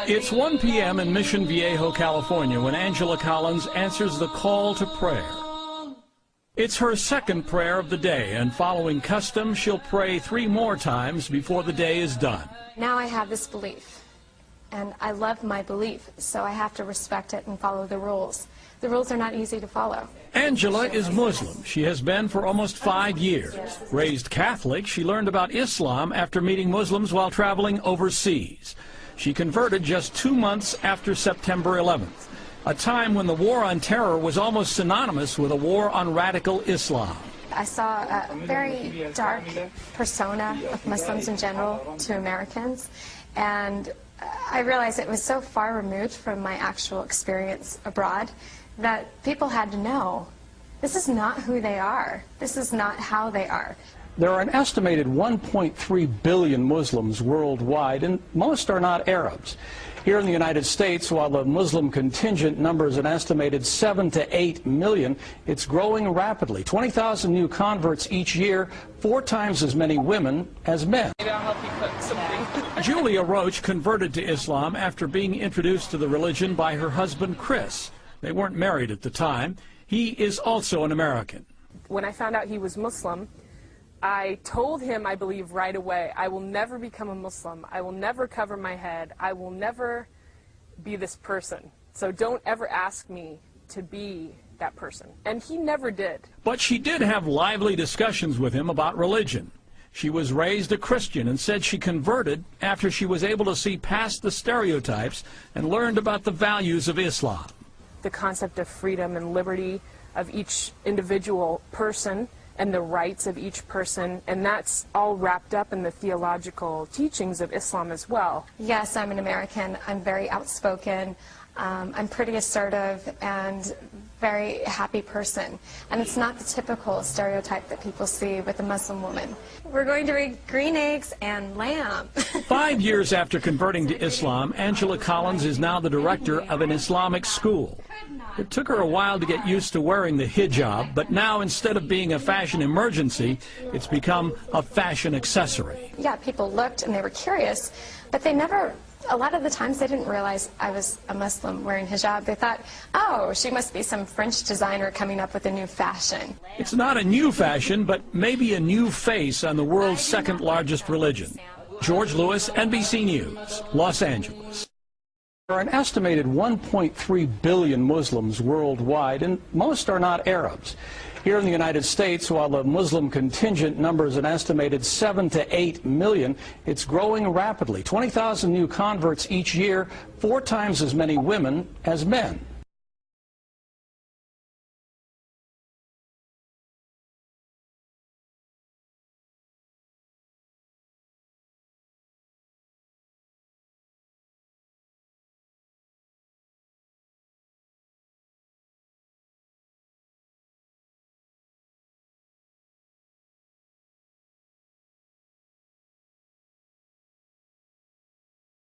It's 1 p.m. in Mission Viejo, California, when Angela Collins answers the call to prayer. It's her second prayer of the day, and following custom, she'll pray 3 more times before the day is done. Now I have this belief, and I love my belief, so I have to respect it and follow the rules. The rules are not easy to follow. Angela is Muslim. She has been for almost 5 years. Raised Catholic, she learned about Islam after meeting Muslims while traveling overseas. She converted just 2 months after September 11th, a time when the war on terror was almost synonymous with a war on radical Islam. I saw a very dark persona of Muslims in general to Americans, and I realized it was so far removed from my actual experience abroad that people had to know, this is not who they are. This is not how they are. There are an estimated 1.3 billion Muslims worldwide, and most are not Arabs. Here in the United States, while the Muslim contingent numbers an estimated 7 to 8 million, it's growing rapidly. 20,000 new converts each year, 4 times as many women as men. Maybe I'll help you cook something. Julia Roach converted to Islam after being introduced to the religion by her husband, Chris. They weren't married at the time. He is also an American. When I found out he was Muslim, I told him, I believe, right away, I will never become a Muslim. I will never cover my head. I will never be this person. So don't ever ask me to be that person. And he never did. But she did have lively discussions with him about religion. She was raised a Christian and said she converted after she was able to see past the stereotypes and learned about the values of Islam. The concept of freedom and liberty of each individual person and the rights of each person, and that's all wrapped up in the theological teachings of Islam as well. Yes, I'm an American. I'm very outspoken. I'm pretty assertive and very happy person. And it's not the typical stereotype that people see with a Muslim woman. We're going to read green eggs and lamb. 5 years after converting to Islam, Angela Collins is now the director of an Islamic school. It took her a while to get used to wearing the hijab, but now instead of being a fashion emergency, it's become a fashion accessory. Yeah, people looked and they were curious, but they never, a lot of the times they didn't realize I was a Muslim wearing hijab. They thought, oh, she must be some French designer coming up with a new fashion. It's not a new fashion, but maybe a new face on the world's second largest religion. George Lewis, NBC News, Los Angeles. There are an estimated 1.3 billion Muslims worldwide, and most are not Arabs. Here in the United States, while the Muslim contingent numbers an estimated 7 to 8 million, it's growing rapidly. 20,000 new converts each year, 4 times as many women as men.